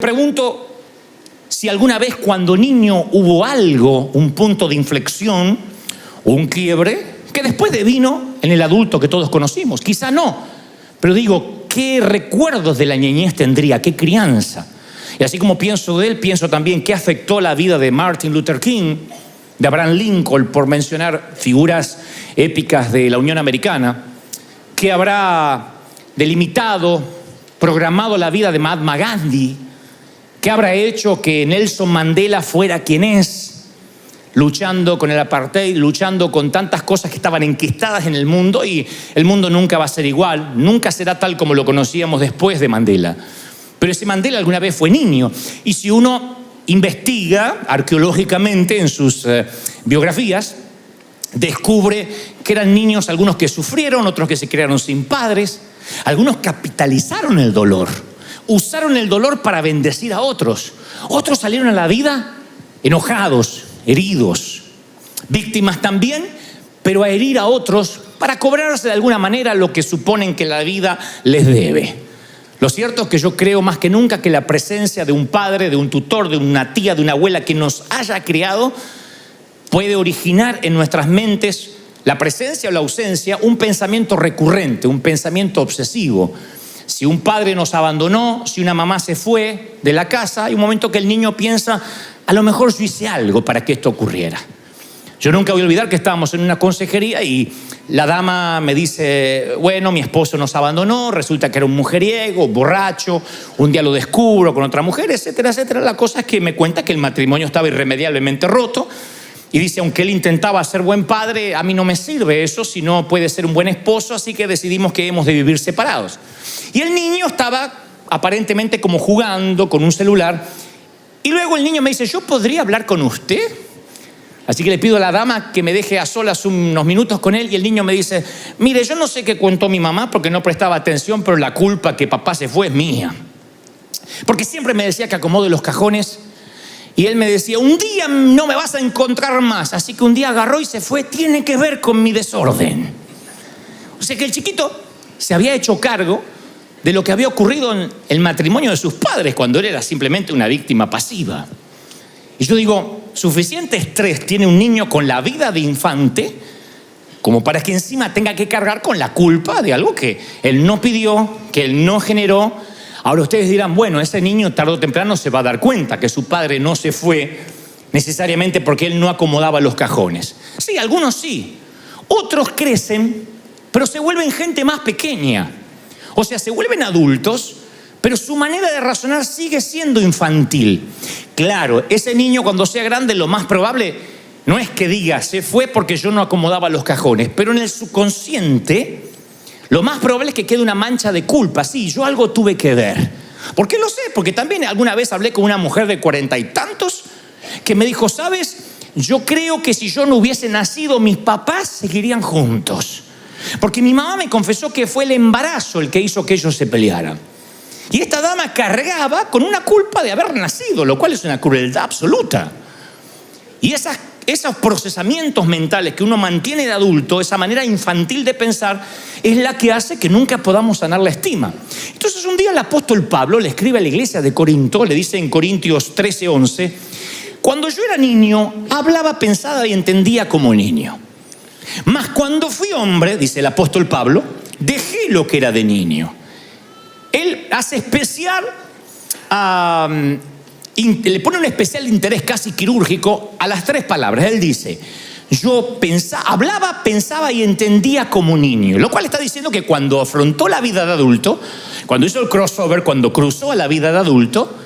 Pregunto si alguna vez cuando niño hubo algo, un punto de inflexión o un quiebre, que después devino en el adulto que todos conocimos. Quizá no, pero digo, ¿qué recuerdos de la niñez tendría? ¿Qué crianza? Y así como pienso de él, pienso también qué afectó la vida de Martin Luther King, de Abraham Lincoln, por mencionar figuras épicas de la Unión Americana, qué habrá delimitado, programado la vida de Mahatma Gandhi, qué habrá hecho que Nelson Mandela fuera quien es, luchando con el apartheid, luchando con tantas cosas que estaban enquistadas en el mundo, y el mundo nunca va a ser igual, nunca será tal como lo conocíamos después de Mandela. Pero ese Mandela alguna vez fue niño, y si uno investiga arqueológicamente en sus biografías, descubre que eran niños algunos que sufrieron, otros que se criaron sin padres, algunos capitalizaron el dolor, usaron el dolor para bendecir a otros. Otros salieron a la vida enojados, heridos, víctimas también, pero a herir a otros para cobrarse de alguna manera lo que suponen que la vida les debe. Lo cierto es que yo creo más que nunca que la presencia de un padre, de un tutor, de una tía, de una abuela que nos haya criado puede originar en nuestras mentes, la presencia o la ausencia, un pensamiento recurrente, un pensamiento obsesivo. Si un padre nos abandonó, si una mamá se fue de la casa, hay un momento que el niño piensa, a lo mejor yo hice algo para que esto ocurriera. Yo nunca voy a olvidar que estábamos en una consejería y la dama me dice, bueno, mi esposo nos abandonó, resulta que era un mujeriego, borracho, un día lo descubro con otra mujer, etcétera, etcétera. La cosa es que me cuenta que el matrimonio estaba irremediablemente roto y dice, aunque él intentaba ser buen padre, a mí no me sirve eso, si no puede ser un buen esposo, así que decidimos que hemos de vivir separados. Y el niño estaba aparentemente como jugando con un celular y luego el niño me dice, ¿yo podría hablar con usted? Así que le pido a la dama que me deje a solas unos minutos con él y el niño me dice, mire, yo no sé qué contó mi mamá porque no prestaba atención, pero la culpa que papá se fue es mía. Porque siempre me decía que acomode los cajones y él me decía, un día no me vas a encontrar más. Así que un día agarró y se fue, tiene que ver con mi desorden. O sea que el chiquito se había hecho cargo de lo que había ocurrido en el matrimonio de sus padres cuando él era simplemente una víctima pasiva. Y yo digo, suficiente estrés tiene un niño con la vida de infante como para que encima tenga que cargar con la culpa de algo que él no pidió, que él no generó. Ahora ustedes dirán, bueno, ese niño tarde o temprano se va a dar cuenta que su padre no se fue necesariamente porque él no acomodaba los cajones. Sí, algunos sí. Otros crecen, pero se vuelven gente más pequeña. O sea, se vuelven adultos, pero su manera de razonar sigue siendo infantil. Claro, ese niño cuando sea grande lo más probable no es que diga, se fue porque yo no acomodaba los cajones, pero en el subconsciente lo más probable es que quede una mancha de culpa. Sí, yo algo tuve que ver. ¿Por qué lo sé? Porque también alguna vez hablé con una mujer de 40 y tantos que me dijo, ¿sabes? Yo creo que si yo no hubiese nacido, mis papás seguirían juntos. Porque mi mamá me confesó que fue el embarazo el que hizo que ellos se pelearan. Y esta dama cargaba con una culpa de haber nacido, lo cual es una crueldad absoluta. Y esos procesamientos mentales que uno mantiene de adulto, esa manera infantil de pensar, es la que hace que nunca podamos sanar la estima. Entonces un día el apóstol Pablo le escribe a la iglesia de Corinto, le dice en Corintios 13:11, cuando yo era niño, hablaba, pensaba y entendía como niño. Mas cuando fui hombre, dice el apóstol Pablo, dejé lo que era de niño. Él hace especial, le pone un especial interés casi quirúrgico a las tres palabras. Él dice, yo hablaba, pensaba y entendía como niño. Lo cual está diciendo que cuando afrontó la vida de adulto, cuando hizo el crossover, cuando cruzó a la vida de adulto,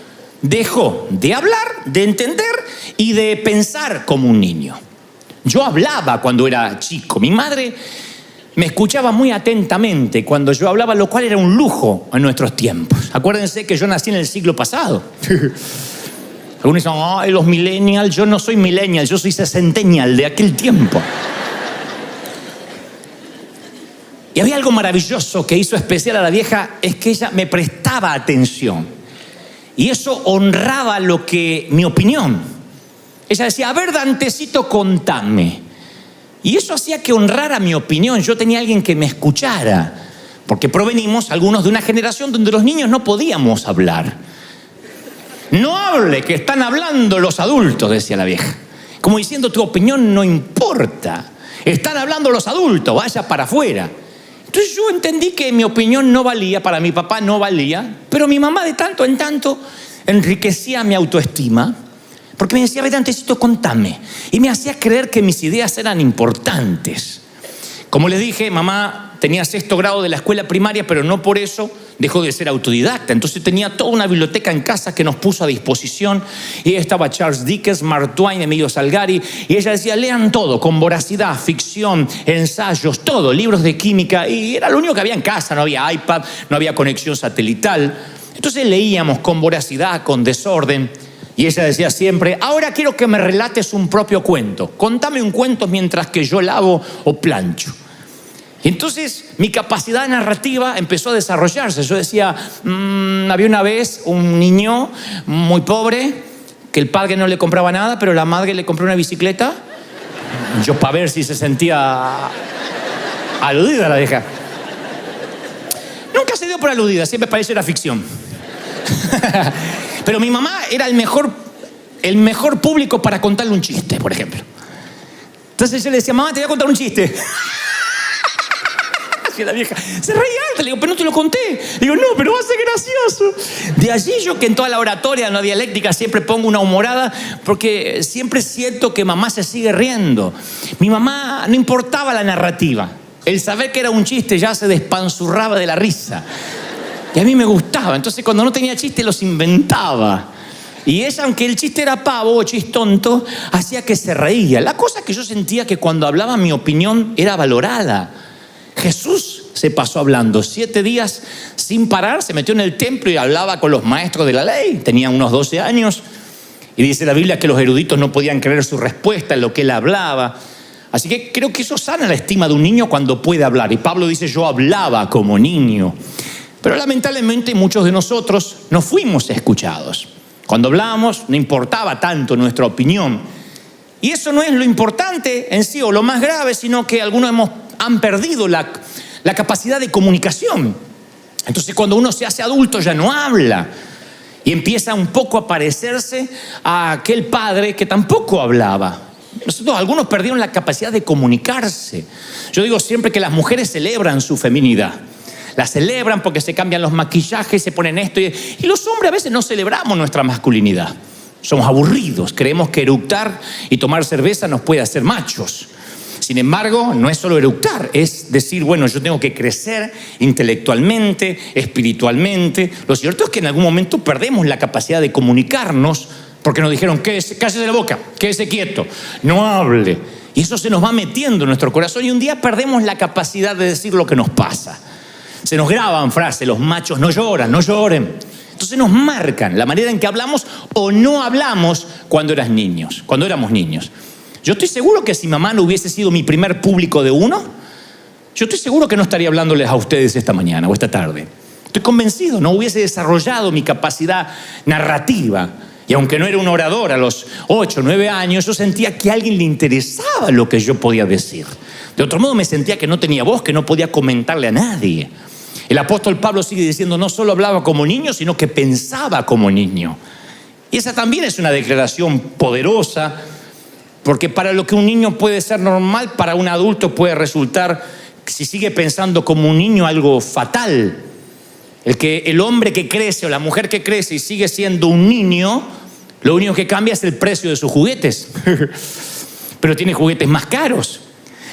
dejó de hablar, de entender y de pensar como un niño. Yo hablaba cuando era chico. Mi madre me escuchaba muy atentamente cuando yo hablaba, lo cual era un lujo en nuestros tiempos. Acuérdense que yo nací en el siglo pasado. Algunos dicen, ay, los millennials. Yo no soy millennial, yo soy sesentennial de aquel tiempo. Y había algo maravilloso que hizo especial a la vieja, es que ella me prestaba atención. Y eso honraba mi opinión. Ella decía, a ver, Dantecito, contame. Y eso hacía que honrara mi opinión. Yo tenía alguien que me escuchara. Porque provenimos algunos de una generación donde los niños no podíamos hablar. No hable, que están hablando los adultos, decía la vieja. Como diciendo, tu opinión no importa. Están hablando los adultos, vaya para afuera. Entonces yo entendí que mi opinión no valía, para mi papá no valía, pero mi mamá de tanto en tanto enriquecía mi autoestima, porque me decía, vete, Antecito, contame. Y me hacía creer que mis ideas eran importantes. Como les dije, mamá tenía 6º grado de la escuela primaria, pero no por eso dejó de ser autodidacta. Entonces tenía toda una biblioteca en casa que nos puso a disposición. Y ahí estaba Charles Dickens, Mark Twain, Emilio Salgari. Y ella decía, lean todo, con voracidad, ficción, ensayos, todo, libros de química. Y era lo único que había en casa, no había iPad, no había conexión satelital. Entonces leíamos con voracidad, con desorden. Y ella decía siempre, ahora quiero que me relates un propio cuento. Contame un cuento mientras que yo lavo o plancho. Y entonces mi capacidad narrativa empezó a desarrollarse. Yo decía, había una vez un niño muy pobre que el padre no le compraba nada, pero la madre le compró una bicicleta. Yo para ver si se sentía aludida la vieja. Nunca se dio por aludida, siempre pareció era ficción. Pero mi mamá era el mejor público para contarle un chiste, por ejemplo. Entonces yo le decía, mamá, te voy a contar un chiste. Y la vieja se reía alta. Le digo, pero no te lo conté. Le digo, no, pero va a ser gracioso. De allí yo que en toda la oratoria, en la dialéctica, siempre pongo una humorada, porque siempre siento que mamá se sigue riendo. Mi mamá no importaba la narrativa. El saber que era un chiste ya se despanzurraba de la risa. Y a mí me gustaba. Entonces cuando no tenía chiste los inventaba. Y ella, aunque el chiste era pavo o chistonto, hacía que se reía. La cosa es que yo sentía que cuando hablaba mi opinión era valorada. Jesús se pasó hablando 7 días sin parar, se metió en el templo y hablaba con los maestros de la ley. Tenía unos 12 años. Y dice la Biblia que los eruditos no podían creer su respuesta en lo que él hablaba. Así que creo que eso sana la estima de un niño cuando puede hablar. Y Pablo dice, yo hablaba como niño. Pero lamentablemente muchos de nosotros no fuimos escuchados. Cuando hablábamos no importaba tanto nuestra opinión. Y eso no es lo importante en sí o lo más grave, sino que algunos han perdido la capacidad de comunicación. Entonces cuando uno se hace adulto ya no habla. Y empieza un poco a parecerse a aquel padre que tampoco hablaba. Algunos perdieron la capacidad de comunicarse. Yo digo siempre que las mujeres celebran su feminidad. La celebran porque se cambian los maquillajes, se ponen esto. Y los hombres a veces no celebramos nuestra masculinidad. Somos aburridos. Creemos que eructar y tomar cerveza nos puede hacer machos. Sin embargo, no es solo eructar. Es decir, bueno, yo tengo que crecer intelectualmente, espiritualmente. Lo cierto es que en algún momento perdemos la capacidad de comunicarnos porque nos dijeron, cállese la boca, quédese quieto, no hable. Y eso se nos va metiendo en nuestro corazón y un día perdemos la capacidad de decir lo que nos pasa. Se nos graban frases, los machos no lloran, no lloren. Entonces nos marcan la manera en que hablamos o no hablamos cuando éramos niños. Yo estoy seguro que si mamá no hubiese sido mi primer público de uno, yo estoy seguro que no estaría hablándoles a ustedes esta mañana o esta tarde. Estoy convencido, no hubiese desarrollado mi capacidad narrativa. Y aunque no era un orador a los 8 o 9 años, yo sentía que a alguien le interesaba lo que yo podía decir. De otro modo me sentía que no tenía voz, que no podía comentarle a nadie. El apóstol Pablo sigue diciendo, no solo hablaba como niño, sino que pensaba como niño. Y esa también es una declaración poderosa, porque para lo que un niño puede ser normal, para un adulto puede resultar, si sigue pensando como un niño, algo fatal. El hombre que crece o la mujer que crece y sigue siendo un niño, lo único que cambia es el precio de sus juguetes. Pero tiene juguetes más caros.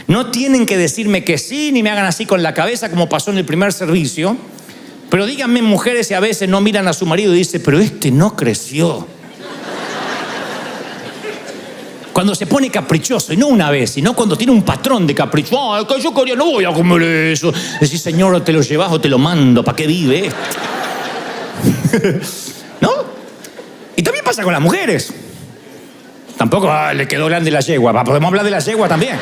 No tienen que decirme que sí, ni me hagan así con la cabeza como pasó en el primer servicio. Pero díganme, mujeres, si a veces no miran a su marido y dicen, pero este no creció. Cuando se pone caprichoso, y no una vez, sino cuando tiene un patrón de capricho. Ay, que yo quería, no voy a comer eso. Decís, señor, te lo llevas o te lo mando, ¿para qué vive este? ¿No? Y también pasa con las mujeres. Tampoco le quedó grande la yegua. Podemos hablar de la yegua también.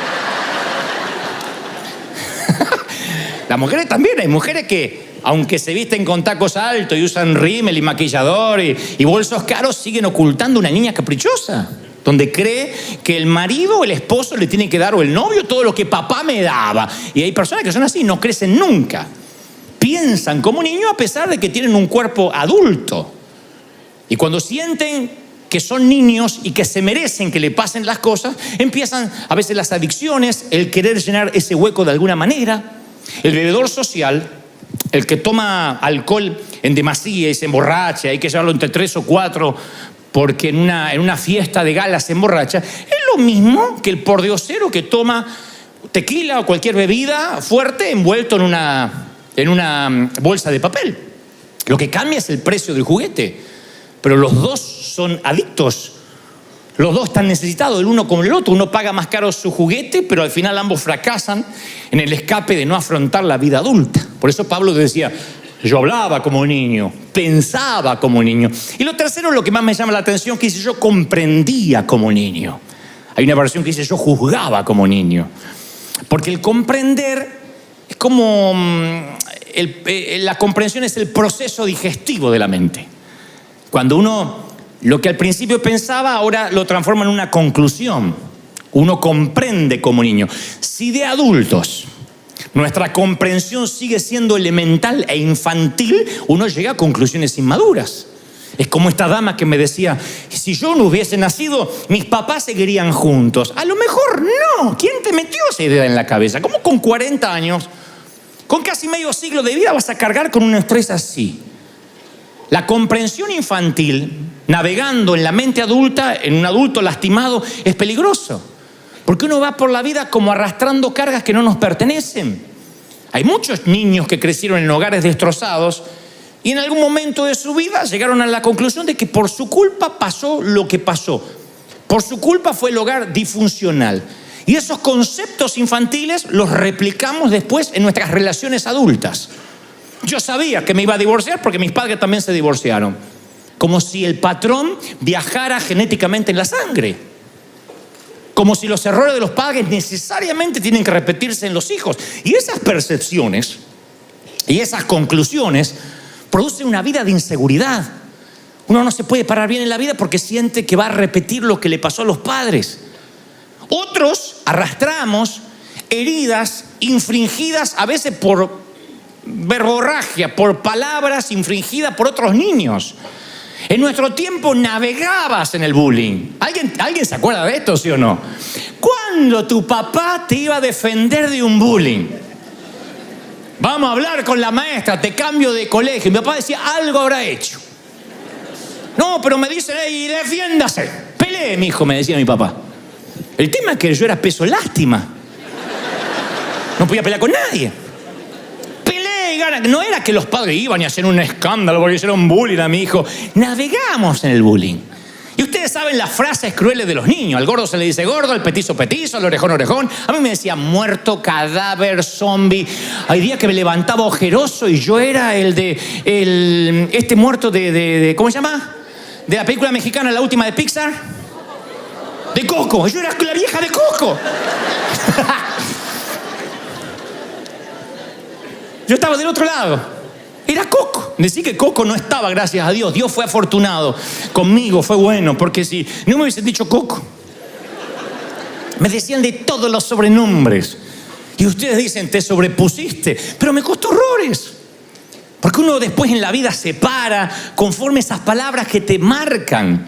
Las mujeres también, hay mujeres que, aunque se visten con tacos altos y usan rímel y maquillador y bolsos caros, siguen ocultando una niña caprichosa, donde cree que el marido o el esposo le tiene que dar, o el novio, todo lo que papá me daba. Y hay personas que son así, no crecen nunca. Piensan como niños a pesar de que tienen un cuerpo adulto. Y cuando sienten que son niños y que se merecen que le pasen las cosas, empiezan a veces las adicciones, el querer llenar ese hueco de alguna manera. El bebedor social, el que toma alcohol en demasía y se emborracha, hay que llevarlo entre 3 o 4 porque en una fiesta de gala se emborracha, es lo mismo que el pordiosero que toma tequila o cualquier bebida fuerte envuelto en una bolsa de papel. Lo que cambia es el precio del juguete, pero los dos son adictos. Los dos están necesitados, el uno como el otro. Uno paga más caro su juguete, pero al final ambos fracasan en el escape de no afrontar la vida adulta. Por eso Pablo decía, yo hablaba como niño, pensaba como niño. Y lo tercero, lo que más me llama la atención, que dice, yo comprendía como niño. Hay una versión que dice, yo juzgaba como niño. Porque el comprender es como... la comprensión es el proceso digestivo de la mente. Cuando uno... lo que al principio pensaba, ahora lo transforma en una conclusión. Uno comprende como niño. Si de adultos nuestra comprensión sigue siendo elemental e infantil, uno llega a conclusiones inmaduras. Es como esta dama que me decía, si yo no hubiese nacido, mis papás seguirían juntos. A lo mejor no. ¿Quién te metió esa idea en la cabeza? ¿Cómo con 40 años, con casi medio siglo de vida, vas a cargar con un estrés así? La comprensión infantil, navegando en la mente adulta, en un adulto lastimado, es peligroso. Porque uno va por la vida como arrastrando cargas que no nos pertenecen. Hay muchos niños que crecieron en hogares destrozados y en algún momento de su vida llegaron a la conclusión de que por su culpa pasó lo que pasó. Por su culpa fue el hogar disfuncional. Y esos conceptos infantiles los replicamos después en nuestras relaciones adultas. Yo sabía que me iba a divorciar porque mis padres también se divorciaron. Como si el patrón viajara genéticamente en la sangre. Como si los errores de los padres necesariamente tienen que repetirse en los hijos. Y esas percepciones y esas conclusiones producen una vida de inseguridad. Uno no se puede parar bien en la vida porque siente que va a repetir lo que le pasó a los padres. Otros arrastramos heridas infringidas a veces por verborragia, por palabras infringidas por otros niños. En nuestro tiempo navegabas en el bullying. ¿Alguien se acuerda de esto, sí o no? ¿Cuándo tu papá te iba a defender de un bullying? Vamos a hablar con la maestra, te cambio de colegio. Mi papá decía, algo habrá hecho. No, pero me dice, hey, defiéndase. Pelee, mi hijo, me decía mi papá. El tema es que yo era peso lástima. No podía pelear con nadie. No era que los padres iban y hacían un escándalo porque hicieron bullying a mi hijo. Navegamos en el bullying. Y ustedes saben las frases crueles de los niños. Al gordo se le dice gordo, al petizo petizo, al orejón orejón. A mí me decía muerto, cadáver, zombie. Hay días que me levantaba ojeroso y yo era este muerto de ¿cómo se llama? De la película mexicana, la última de Pixar. De Coco. Yo era la vieja de Coco. Yo estaba del otro lado. Era Coco. Decí que Coco no estaba, gracias a Dios. Dios fue afortunado conmigo, fue bueno. Porque si no me hubiesen dicho Coco. Me decían de todos los sobrenombres. Y ustedes dicen, te sobrepusiste. Pero me costó horrores. Porque uno después en la vida se para conforme esas palabras que te marcan.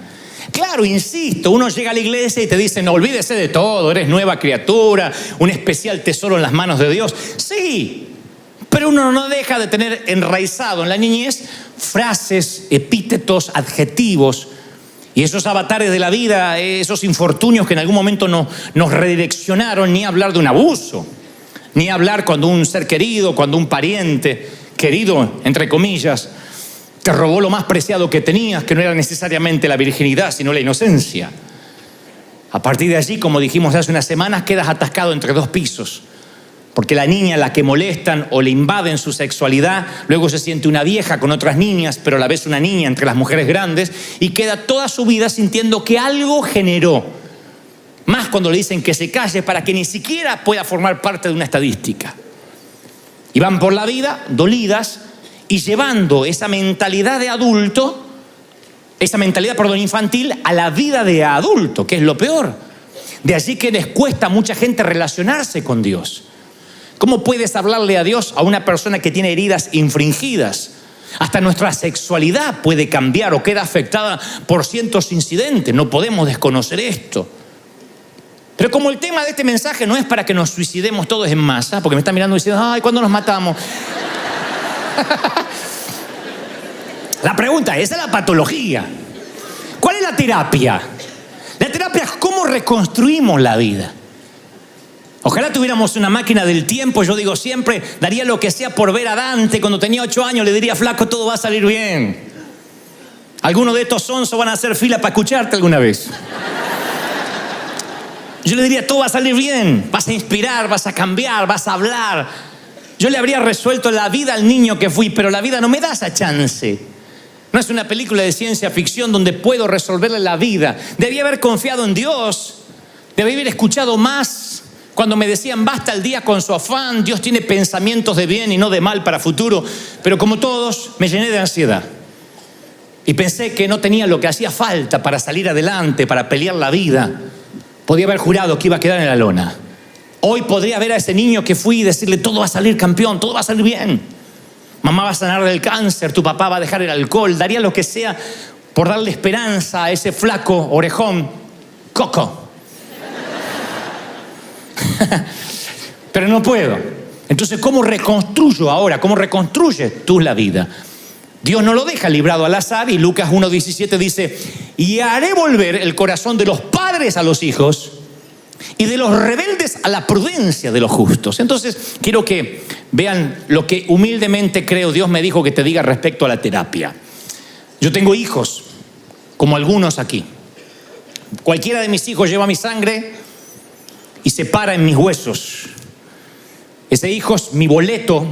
Claro, insisto, uno llega a la iglesia y te dicen, no, olvídese de todo, eres nueva criatura, un especial tesoro en las manos de Dios. Sí. Pero uno no deja de tener enraizado en la niñez frases, epítetos, adjetivos y esos avatares de la vida, esos infortunios que en algún momento nos redireccionaron, ni hablar de un abuso, ni hablar cuando un ser querido, cuando un pariente querido, entre comillas, te robó lo más preciado que tenías, que no era necesariamente la virginidad, sino la inocencia. A partir de allí, como dijimos hace unas semanas, quedas atascado entre dos pisos. Porque la niña a la que molestan o le invaden su sexualidad, luego se siente una vieja con otras niñas, pero a la vez una niña entre las mujeres grandes, y queda toda su vida sintiendo que algo generó. Más cuando le dicen que se calle para que ni siquiera pueda formar parte de una estadística. Y van por la vida dolidas y llevando esa mentalidad de adulto, infantil, a la vida de adulto, que es lo peor. De allí que les cuesta a mucha gente relacionarse con Dios. ¿Cómo puedes hablarle a Dios a una persona que tiene heridas infringidas? Hasta nuestra sexualidad puede cambiar o queda afectada por ciertos incidentes. No podemos desconocer esto. Pero como el tema de este mensaje no es para que nos suicidemos todos en masa, porque me están mirando diciendo, ay, ¿cuándo nos matamos? La pregunta, esa es la patología. ¿Cuál es la terapia? La terapia es cómo reconstruimos la vida. Ojalá tuviéramos una máquina del tiempo. Yo digo siempre, daría lo que sea por ver a Dante. Cuando tenía 8 años le diría, flaco, todo va a salir bien. Algunos de estos sonsos van a hacer fila para escucharte alguna vez. Yo le diría, todo va a salir bien. Vas a inspirar, vas a cambiar, vas a hablar. Yo le habría resuelto la vida al niño que fui, pero la vida no me da esa chance. No es una película de ciencia ficción donde puedo resolverle la vida. Debí haber confiado en Dios. Debí haber escuchado más. Cuando me decían, basta el día con su afán, Dios tiene pensamientos de bien y no de mal para futuro. Pero como todos, me llené de ansiedad. Y pensé que no tenía lo que hacía falta para salir adelante, para pelear la vida. Podía haber jurado que iba a quedar en la lona. Hoy podría ver a ese niño que fui y decirle, todo va a salir campeón, todo va a salir bien. Mamá va a sanar del cáncer, tu papá va a dejar el alcohol. Daría lo que sea por darle esperanza a ese flaco orejón, Coco. Pero no puedo. Entonces, ¿cómo reconstruyo ahora? ¿Cómo reconstruyes tú la vida? Dios no lo deja librado al azar y Lucas 1:17 dice, y haré volver el corazón de los padres a los hijos y de los rebeldes a la prudencia de los justos. Entonces, quiero que vean lo que humildemente creo Dios me dijo que te diga respecto a la terapia. Yo tengo hijos, como algunos aquí. Cualquiera de mis hijos lleva mi sangre y se para en mis huesos. Ese hijo es mi boleto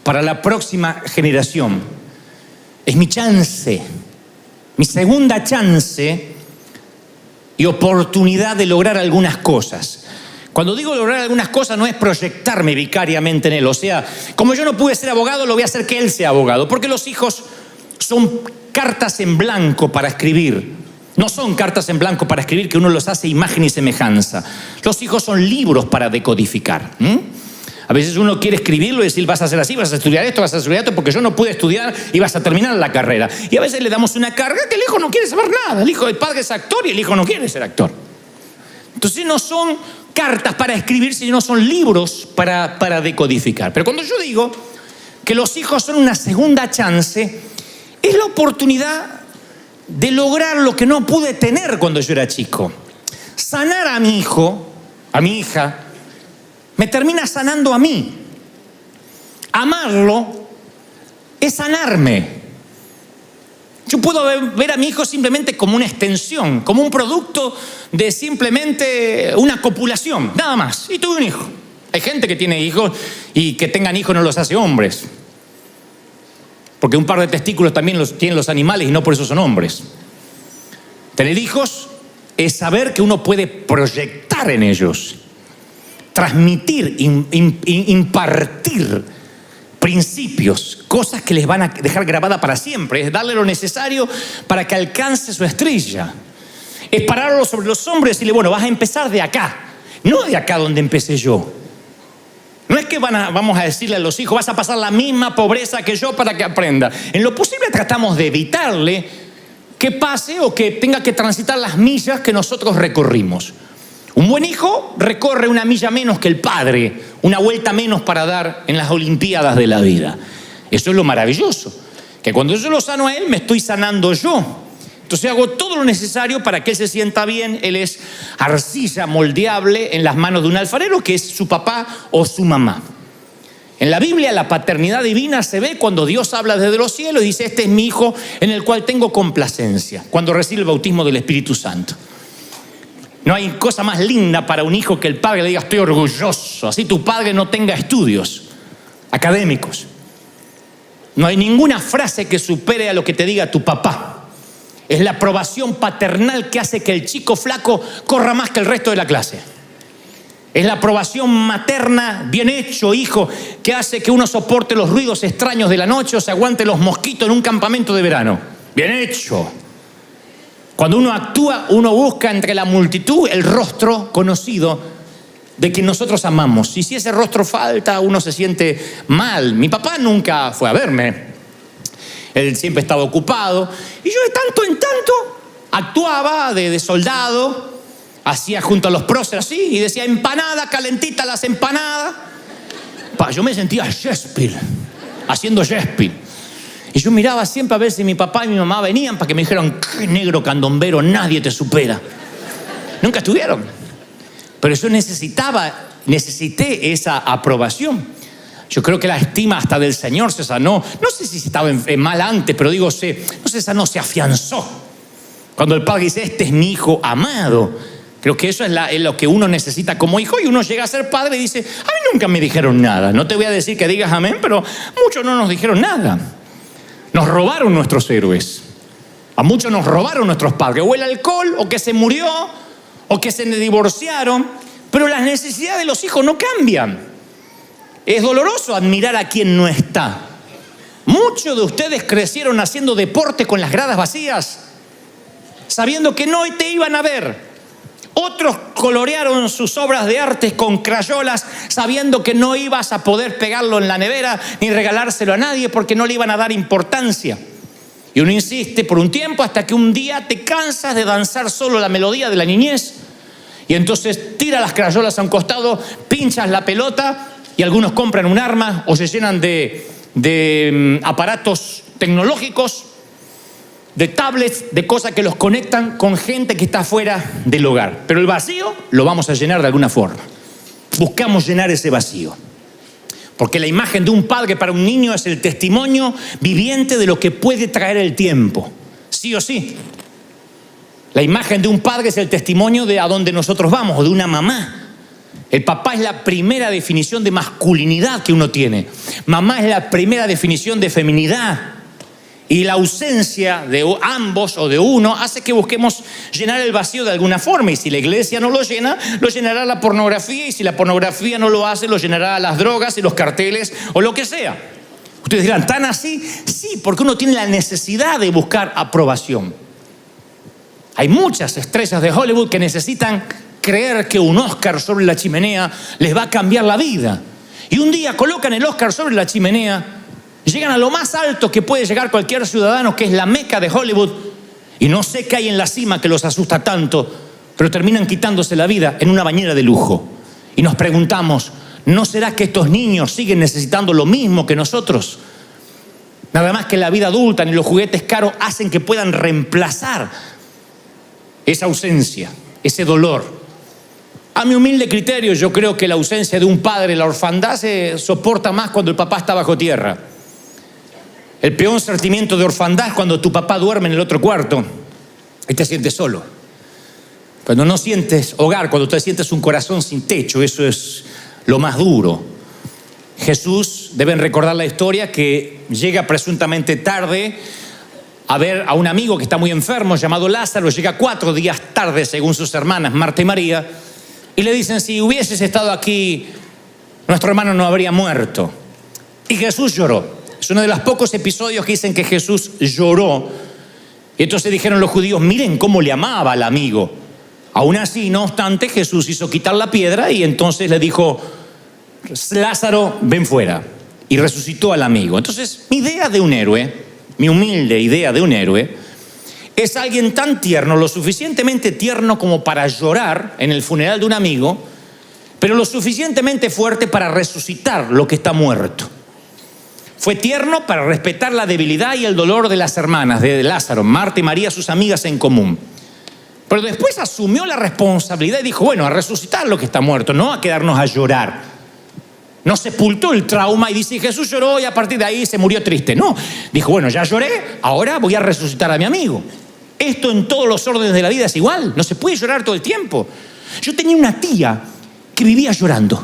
para la próxima generación. Es mi chance, mi segunda chance y oportunidad de lograr algunas cosas. Cuando digo lograr algunas cosas no es proyectarme vicariamente en él. O sea, como yo no pude ser abogado, lo voy a hacer que él sea abogado. Porque los hijos son cartas en blanco para escribir. No son cartas en blanco para escribir que uno los hace imagen y semejanza. Los hijos son libros para decodificar. A veces uno quiere escribirlo y decir, vas a hacer así, vas a estudiar esto, vas a estudiar esto, porque yo no pude estudiar y vas a terminar la carrera. Y a veces le damos una carga que el hijo no quiere saber nada. El padre es actor y el hijo no quiere ser actor. Entonces no son cartas para escribir, sino son libros para decodificar. Pero cuando yo digo que los hijos son una segunda chance, es la oportunidad de lograr lo que no pude tener cuando yo era chico. Sanar a mi hijo, a mi hija, me termina sanando a mí. Amarlo es sanarme. Yo puedo ver a mi hijo simplemente como una extensión, como un producto de simplemente una copulación, nada más. Y tuve un hijo. Hay gente que tiene hijos y que tengan hijos no los hace hombres. Porque un par de testículos también los tienen los animales y no por eso son hombres. Tener hijos es saber que uno puede proyectar en ellos, transmitir, impartir principios, cosas que les van a dejar grabada para siempre. Es darle lo necesario para que alcance su estrella. Es pararlo sobre los hombros y decirle, bueno, vas a empezar de acá, no de acá donde empecé yo. No es que vamos a decirle a los hijos, vas a pasar la misma pobreza que yo para que aprenda. En lo posible tratamos de evitarle que pase o que tenga que transitar las millas que nosotros recorrimos. Un buen hijo recorre una milla menos que el padre, una vuelta menos para dar en las olimpiadas de la vida. Eso es lo maravilloso, que cuando yo lo sano a él, me estoy sanando yo. Entonces hago todo lo necesario para que él se sienta bien. Él es arcilla moldeable en las manos de un alfarero, que es su papá o su mamá. En la Biblia la paternidad divina se ve cuando Dios habla desde los cielos y dice, este es mi hijo en el cual tengo complacencia, cuando recibe el bautismo del Espíritu Santo. No hay cosa más linda para un hijo que el padre le diga, estoy orgulloso, así tu padre no tenga estudios académicos. No hay ninguna frase que supere a lo que te diga tu papá. Es la aprobación paternal que hace que el chico flaco corra más que el resto de la clase. Es la aprobación materna, bien hecho, hijo, que hace que uno soporte los ruidos extraños de la noche o se aguante los mosquitos en un campamento de verano. Bien hecho. Cuando uno actúa, uno busca entre la multitud el rostro conocido de quien nosotros amamos. Y si ese rostro falta, uno se siente mal. Mi papá nunca fue a verme. Él siempre estaba ocupado. Y yo de tanto en tanto actuaba de soldado, hacía junto a los próceres así, y decía, empanada, calentita las empanadas. Yo me sentía Shakespeare, haciendo Shakespeare. Y yo miraba siempre a ver si mi papá y mi mamá venían para que me dijeran, qué negro candombero, nadie te supera. Nunca estuvieron. Pero yo necesité esa aprobación. Yo creo que la estima hasta del Señor se sanó. No sé si estaba mal antes, pero digo, se sanó, se afianzó. Cuando el Padre dice, este es mi hijo amado. Creo que eso es lo que uno necesita como hijo. Y uno llega a ser padre y dice, a mí nunca me dijeron nada. No te voy a decir que digas amén, pero muchos no nos dijeron nada. Nos robaron nuestros héroes. A muchos nos robaron nuestros padres. O el alcohol, o que se murió, o que se divorciaron. Pero las necesidades de los hijos no cambian. Es doloroso admirar a quien no está. Muchos de ustedes crecieron haciendo deporte con las gradas vacías, sabiendo que no te iban a ver. Otros colorearon sus obras de arte con crayolas, sabiendo que no ibas a poder pegarlo en la nevera ni regalárselo a nadie porque no le iban a dar importancia. Y uno insiste por un tiempo hasta que un día te cansas de danzar solo la melodía de la niñez. Y entonces tiras las crayolas a un costado, pinchas la pelota y algunos compran un arma o se llenan de aparatos tecnológicos, de tablets, de cosas que los conectan con gente que está fuera del hogar. Pero el vacío lo vamos a llenar de alguna forma. Buscamos llenar ese vacío. Porque la imagen de un padre para un niño es el testimonio viviente de lo que puede traer el tiempo. Sí o sí. La imagen de un padre es el testimonio de a dónde nosotros vamos, o de una mamá. El papá es la primera definición de masculinidad que uno tiene. Mamá es la primera definición de feminidad. Y la ausencia de ambos o de uno hace que busquemos llenar el vacío de alguna forma. Y si la iglesia no lo llena, lo llenará la pornografía. Y si la pornografía no lo hace, lo llenará las drogas y los carteles o lo que sea. Ustedes dirán, ¿tan así? Sí, porque uno tiene la necesidad de buscar aprobación. Hay muchas estrellas de Hollywood que necesitan creer que un Oscar sobre la chimenea les va a cambiar la vida. Y un día colocan el Oscar sobre la chimenea, llegan a lo más alto que puede llegar cualquier ciudadano, que es la meca de Hollywood, y no sé qué hay en la cima que los asusta tanto, pero terminan quitándose la vida en una bañera de lujo. Y nos preguntamos, ¿no será que estos niños siguen necesitando lo mismo que nosotros? Nada más que la vida adulta ni los juguetes caros hacen que puedan reemplazar esa ausencia, ese dolor. A mi humilde criterio, yo creo que la ausencia de un padre, la orfandad, se soporta más cuando el papá está bajo tierra. El peor sentimiento de orfandad es cuando tu papá duerme en el otro cuarto y te sientes solo. Cuando no sientes hogar, cuando te sientes un corazón sin techo, eso es lo más duro. Jesús, deben recordar la historia, que llega presuntamente tarde a ver a un amigo que está muy enfermo llamado Lázaro. Llega 4 días tarde según sus hermanas Marta y María, y le dicen, si hubieses estado aquí, nuestro hermano no habría muerto. Y Jesús lloró. Es uno de los pocos episodios que dicen que Jesús lloró. Y entonces dijeron los judíos, miren cómo le amaba al amigo. Aún así, no obstante, Jesús hizo quitar la piedra y entonces le dijo, Lázaro, ven fuera. Y resucitó al amigo. Entonces, mi idea de un héroe, mi humilde idea de un héroe, es alguien tan tierno, lo suficientemente tierno como para llorar en el funeral de un amigo, pero lo suficientemente fuerte para resucitar lo que está muerto. Fue tierno para respetar la debilidad y el dolor de las hermanas de Lázaro, Marta y María, sus amigas en común. Pero después asumió la responsabilidad y dijo, bueno, a resucitar lo que está muerto, no a quedarnos a llorar. No sepultó el trauma y dice, Jesús lloró y a partir de ahí se murió triste. No, dijo, bueno, ya lloré, ahora voy a resucitar a mi amigo. Esto en todos los órdenes de la vida es igual, no se puede llorar todo el tiempo. Yo tenía una tía que vivía llorando.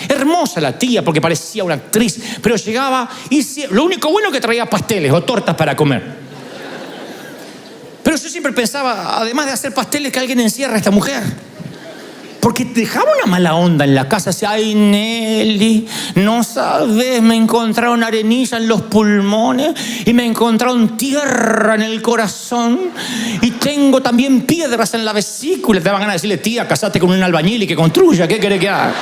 Hermosa la tía porque parecía una actriz, pero llegaba y lo único bueno que traía pasteles o tortas para comer. Pero yo siempre pensaba, además de hacer pasteles, que alguien encierra a esta mujer. Porque dejaba una mala onda en la casa. Decía, ay, Nelly, no sabes, me encontraron arenilla en los pulmones y me encontraron tierra en el corazón y tengo también piedras en la vesícula. Te daban ganas de decirle, tía, casate con un albañil y que construya, ¿qué querés que haga?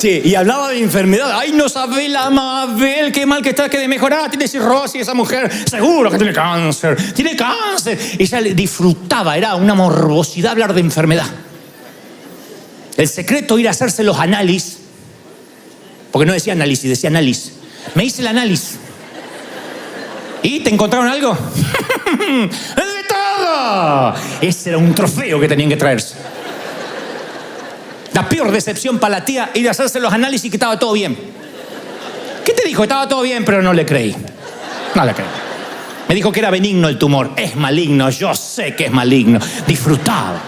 Sí, y hablaba de enfermedad. Ay, no sabe la Mabel, qué mal que está, que de mejorar. Tiene cirrosis esa mujer, seguro que tiene cáncer. Tiene cáncer. Ella le disfrutaba, era una morbosidad hablar de enfermedad. El secreto era hacerse los análisis. Porque no decía análisis, decía análisis. Me hice el análisis. ¿Y te encontraron algo? ¡De todo! Ese era un trofeo que tenían que traerse. La peor decepción para la tía era hacerse los análisis y que estaba todo bien. ¿Qué te dijo? Estaba todo bien, pero no le creí. No le creí. Me dijo que era benigno el tumor. Es maligno, yo sé que es maligno. Disfrutaba.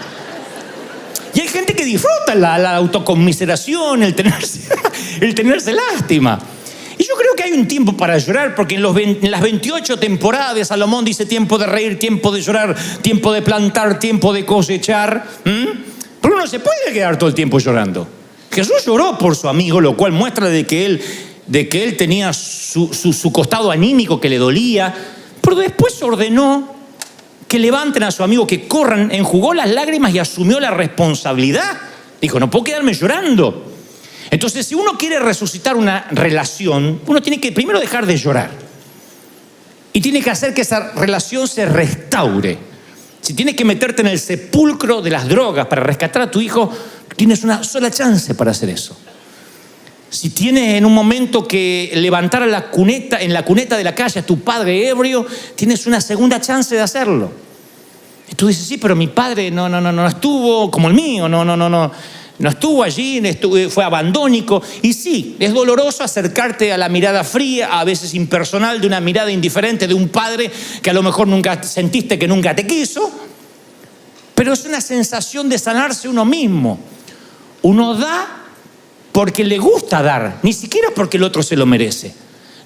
Y hay gente que disfruta la autoconmiseración, el tenerse lástima. Y yo creo que hay un tiempo para llorar, porque en las 28 temporadas de Salomón dice tiempo de reír, tiempo de llorar, tiempo de plantar, tiempo de cosechar. Pero uno se puede quedar todo el tiempo llorando. Jesús lloró por su amigo, lo cual muestra de que él tenía su costado anímico que le dolía, pero después ordenó que levanten a su amigo, que corran, enjugó las lágrimas y asumió la responsabilidad. Dijo, no puedo quedarme llorando. Entonces, si uno quiere resucitar una relación, uno tiene que primero dejar de llorar. Y tiene que hacer que esa relación se restaure. Si tienes que meterte en el sepulcro de las drogas para rescatar a tu hijo, tienes una sola chance para hacer eso. Si tienes en un momento que levantar en la cuneta de la calle a tu padre ebrio, tienes una segunda chance de hacerlo. Y tú dices, sí, pero mi padre no estuvo como el mío, no estuvo allí, fue abandónico. Y sí, es doloroso acercarte a la mirada fría, a veces impersonal, de una mirada indiferente de un padre que a lo mejor nunca sentiste que nunca te quiso. Pero es una sensación de sanarse uno mismo. Uno da porque le gusta dar, ni siquiera porque el otro se lo merece.